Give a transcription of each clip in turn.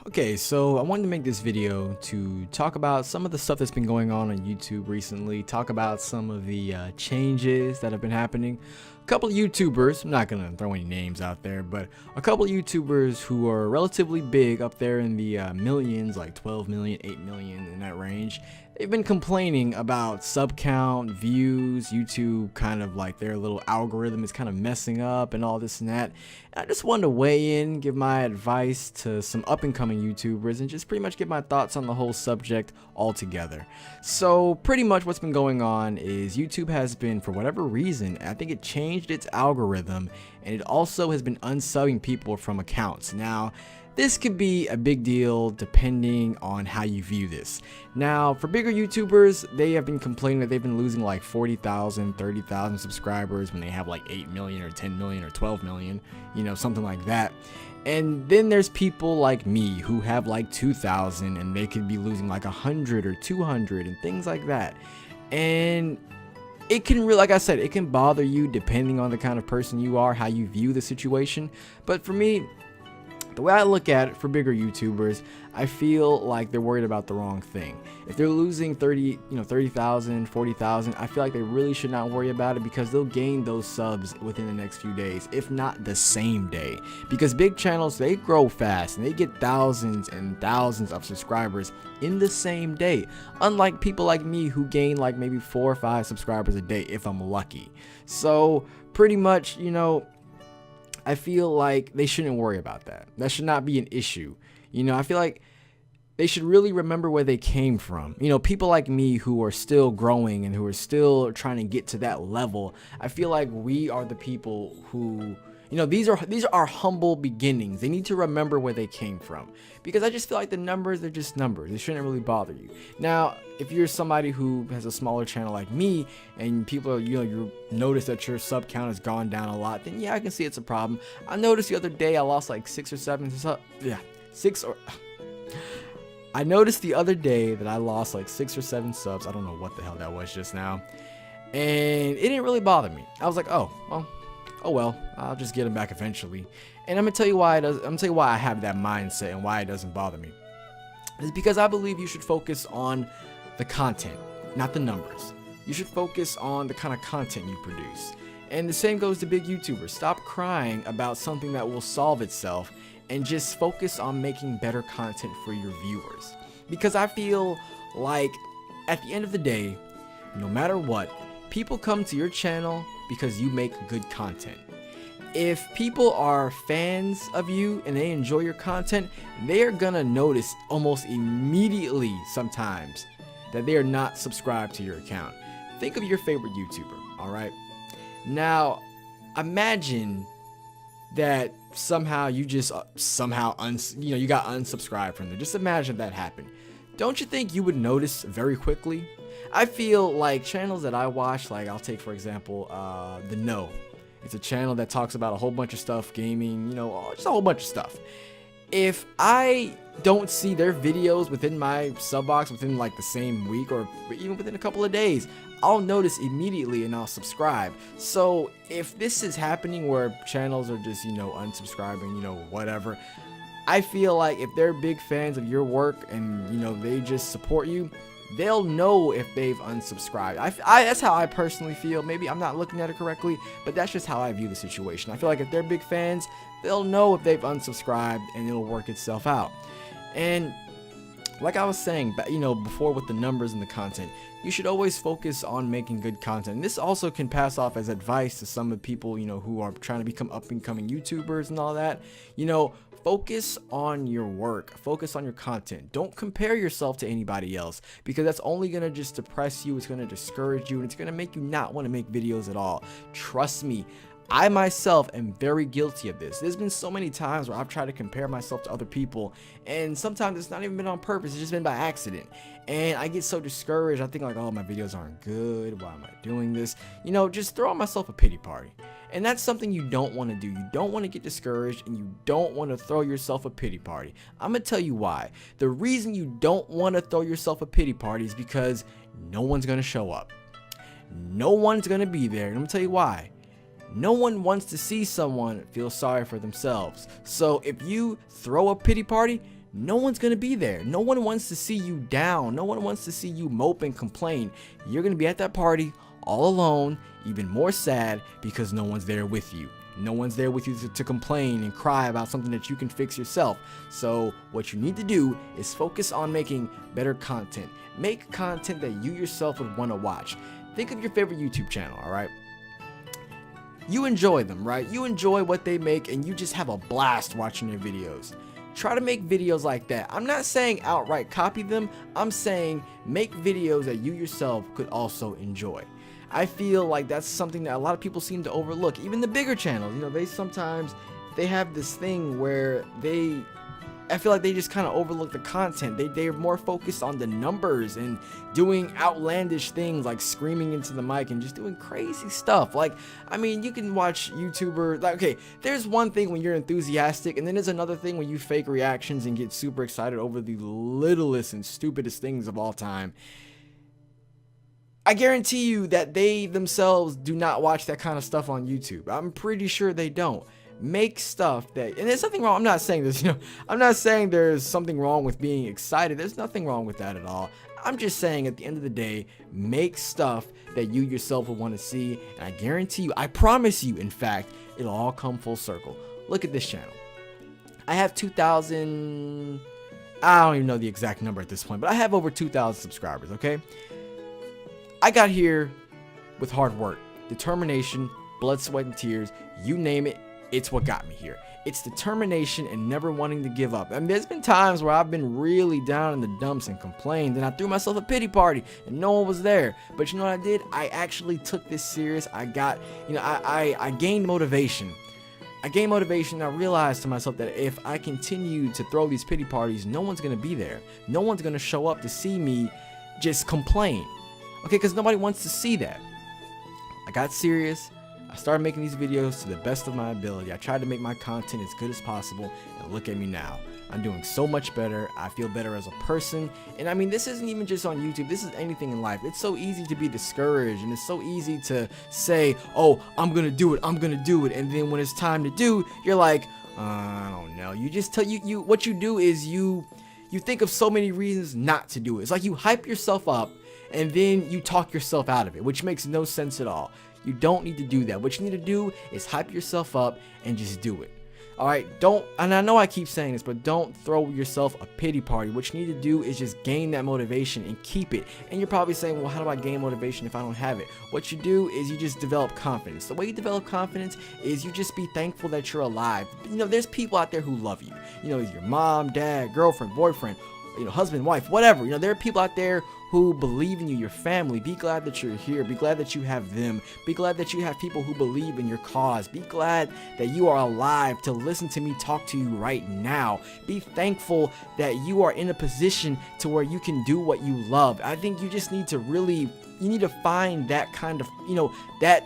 Okay, so I wanted to make this video to talk about some of the stuff that's been going on YouTube recently, talk about some of the changes that have been happening. A couple of YouTubers, I'm not going to throw any names out there, but a couple of YouTubers who are relatively big up there in the millions, like 12 million, 8 million, in that range. They've been complaining about sub count, views, YouTube kind of like their little algorithm is kind of messing up and all this and that. And I just wanted to weigh in, give my advice to some up and coming YouTubers and just pretty much give my thoughts on the whole subject altogether. So pretty much what's been going on is YouTube has been, for whatever reason, I think it changed its algorithm, and it also has been unsubbing people from accounts. Now, this could be a big deal depending on how you view this. Now, for bigger YouTubers, they have been complaining that they've been losing like 40,000, 30,000 subscribers when they have like 8 million or 10 million or 12 million, you know, something like that. And then there's people like me who have like 2,000 and they could be losing like 100 or 200 and things like that. And it can really, like I said, it can bother you depending on the kind of person you are, how you view the situation. But for me, the way I look at it, for bigger YouTubers, I feel like they're worried about the wrong thing. If they're losing 30,000, 40,000, I feel like they really should not worry about it, because they'll gain those subs within the next few days, if not the same day. Because big channels, they grow fast and they get thousands and thousands of subscribers in the same day. Unlike people like me who gain like maybe 4 or 5 subscribers a day if I'm lucky. So pretty much, you know, I feel like they shouldn't worry about that. That should not be an issue. You know, I feel like they should really remember where they came from. You know, people like me who are still growing and who are still trying to get to that level, I feel like we are the people who, you know, these are our humble beginnings. They need to remember where they came from, because I just feel like the numbers are just numbers. They shouldn't really bother you. Now, if you're somebody who has a smaller channel like me and people are, you notice that your sub count has gone down a lot, then yeah, I can see it's a problem. I noticed the other day I lost like 6 or 7 I noticed the other day that I lost like 6 or 7 subs. I don't know what the hell that was just now. And it didn't really bother me. I was like, oh well, I'll just get them back eventually. And I'm gonna tell you why I have that mindset and why it doesn't bother me. It's because I believe you should focus on the content, not the numbers. You should focus on the kind of content you produce. And the same goes to big YouTubers. Stop crying about something that will solve itself and just focus on making better content for your viewers. Because I feel like at the end of the day, no matter what, people come to your channel because you make good content. If people are fans of you and they enjoy your content, they are gonna notice almost immediately sometimes that they are not subscribed to your account. Think of your favorite YouTuber, alright? Now, imagine that somehow you just you got unsubscribed from them. Just imagine that happened. Don't you think you would notice very quickly? I feel like channels that I watch, like I'll take for example the No. It's a channel that talks about a whole bunch of stuff, gaming, you know, just a whole bunch of stuff. If I don't see their videos within my sub box within like the same week or even within a couple of days, I'll notice immediately and I'll subscribe. So if this is happening where channels are just, you know, unsubscribing, you know, whatever, I feel like if they're big fans of your work and, you know, they just support you, they'll know if they've unsubscribed. That's how I personally feel. Maybe I'm not looking at it correctly, but that's just how I view the situation. I feel like if they're big fans, they'll know if they've unsubscribed and it'll work itself out. And like I was saying, you know, before with the numbers and the content, you should always focus on making good content. And this also can pass off as advice to some of the people, you know, who are trying to become up and coming YouTubers and all that. You know, focus on your work, focus on your content. Don't compare yourself to anybody else, because that's only gonna just depress you, it's gonna discourage you, and it's gonna make you not want to make videos at all. Trust me, I myself am very guilty of this. There's been so many times where I've tried to compare myself to other people, and sometimes it's not even been on purpose, it's just been by accident. And I get so discouraged. I think like, oh, my videos aren't good, why am I doing this? You know, just throwing myself a pity party. And that's something you don't want to do. You don't want to get discouraged, and you don't want to throw yourself a pity party. I'm going to tell you why. The reason you don't want to throw yourself a pity party is because no one's going to show up. No one's going to be there. And I'm going to tell you why. No one wants to see someone feel sorry for themselves. So if you throw a pity party, no one's going to be there. No one wants to see you down. No one wants to see you mope and complain. You're going to be at that party all alone, even more sad because no one's there with you. No one's there with you to complain and cry about something that you can fix yourself. So what you need to do is focus on making better content. Make content that you yourself would want to watch. Think of your favorite YouTube channel, all right? You enjoy them, right? You enjoy what they make and you just have a blast watching their videos. Try to make videos like that. I'm not saying outright copy them. I'm saying make videos that you yourself could also enjoy. I feel like that's something that a lot of people seem to overlook. Even the bigger channels, you know, they have this thing where I feel like they just kind of overlook the content. They're more focused on the numbers and doing outlandish things like screaming into the mic and just doing crazy stuff. Like, I mean, you can watch YouTubers, like, okay, there's one thing when you're enthusiastic, and then there's another thing when you fake reactions and get super excited over the littlest and stupidest things of all time. I guarantee you that they themselves do not watch that kind of stuff on YouTube. I'm pretty sure they don't. Make stuff that, and there's nothing wrong. I'm not saying this, I'm not saying there's something wrong with being excited. There's nothing wrong with that at all. I'm just saying at the end of the day, make stuff that you yourself will want to see. And I guarantee you, I promise you, in fact, it'll all come full circle. Look at this channel. I have 2,000, I don't even know the exact number at this point, but I have over 2,000 subscribers, okay? I got here with hard work, determination, blood, sweat, and tears, you name it. It's what got me here. It's determination and never wanting to give up. I mean, there's been times where I've been really down in the dumps and complained, and I threw myself a pity party and no one was there. But you know what I did? I actually took this serious. I got, I gained motivation. I gained motivation and I realized to myself that if I continue to throw these pity parties, no one's going to be there. No one's going to show up to see me just complain. Okay, because nobody wants to see that. I got serious. I started making these videos to the best of my ability. I tried to make my content as good as possible, and look at me now. I'm doing so much better. I feel better as a person. And I mean, this isn't even just on YouTube. This is anything in life. It's so easy to be discouraged, and it's so easy to say, oh, I'm going to do it. I'm going to do it. And then when it's time to do, you're like, I don't know. You just tell what you do is you think of so many reasons not to do it. It's like you hype yourself up and then you talk yourself out of it, which makes no sense at all. You don't need to do that. What you need to do is hype yourself up and just do it. All right, and I know I keep saying this, but don't throw yourself a pity party. What you need to do is just gain that motivation and keep it. And you're probably saying, well, how do I gain motivation if I don't have it? What you do is you just develop confidence. The way you develop confidence is you just be thankful that you're alive. There's people out there who love you. Your mom, dad, girlfriend, boyfriend, husband, wife, whatever. There are people out there who believe in you, your family. Be glad that you're here. Be glad that you have them. Be glad that you have people who believe in your cause. Be glad that you are alive to listen to me talk to you right now. Be thankful that you are in a position to where you can do what you love. I think you just need to you need to find that kind of, that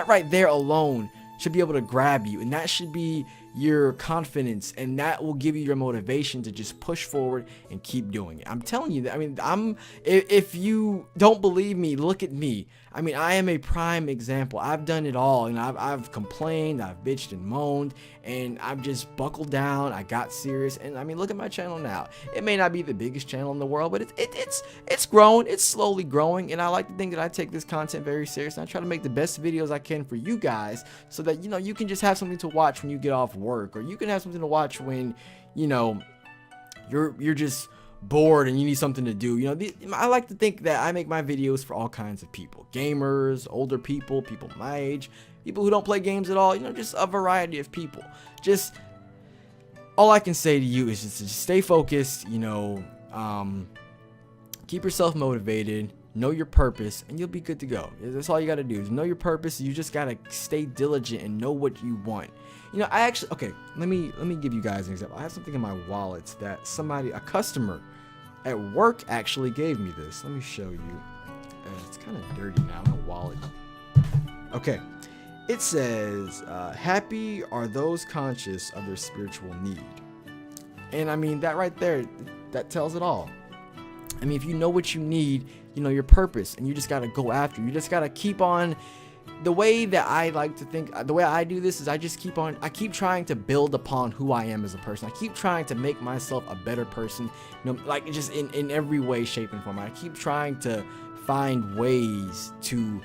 right there alone should be able to grab you, and that should be your confidence, and that will give you your motivation to just push forward and keep doing it. I'm telling you that. I mean, if you don't believe me, look at me. I mean, I am a prime example. I've done it all, and I've complained, I've bitched and moaned, and I've just buckled down. I got serious, and I mean, look at my channel now. It may not be the biggest channel in the world, but it's growing. It's slowly growing, and I like to think that I take this content very seriously. I try to make the best videos I can for you guys, so that you can just have something to watch when you get off work, or you can have something to watch when you're just bored and you need something to do. I like to think that I make my videos for all kinds of people: gamers, older people, people my age, people who don't play games at all, just a variety of people. Just all I can say to you is just stay focused, keep yourself motivated, know your purpose, and you'll be good to go. That's all you got to do is know your purpose. You just got to stay diligent and know what you want. Okay, let me give you guys an example. I have something in my wallet that a customer at work actually gave me this. Let me show you. It's kind of dirty now, my wallet. Okay, it says, happy are those conscious of their spiritual need. And I mean, that right there, that tells it all. I mean, if you know what you need, you know your purpose, and you just got to go after it. You just got to keep on the way that I like to think, the way I do this is I keep trying to build upon who I am as a person. I keep trying to make myself a better person, like just in every way, shape, and form. I keep trying to find ways to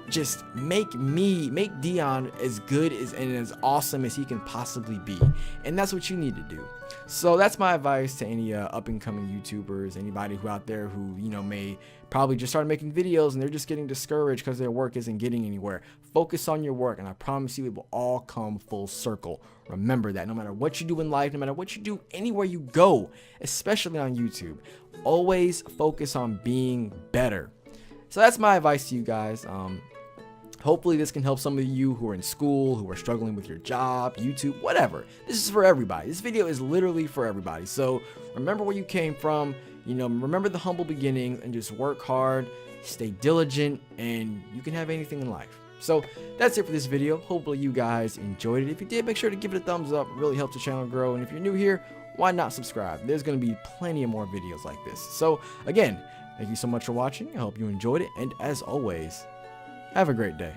just make Dion as good and as awesome as he can possibly be. And that's what you need to do. So that's my advice to any up and coming YouTubers, anybody who out there who, may probably just start making videos and they're just getting discouraged because their work isn't getting anywhere. Focus on your work, and I promise you it will all come full circle. Remember that no matter what you do in life, no matter what you do anywhere you go, especially on YouTube, always focus on being better. So that's my advice to you guys. Hopefully this can help some of you who are in school, who are struggling with your job, YouTube, whatever. This is for everybody. This video is literally for everybody. So remember where you came from, remember the humble beginnings, and just work hard, stay diligent, and you can have anything in life. So that's it for this video. Hopefully you guys enjoyed it. If you did, make sure to give it a thumbs up. It really helps the channel grow. And if you're new here, why not subscribe? There's going to be plenty of more videos like this. So again, thank you so much for watching. I hope you enjoyed it. And as always, have a great day.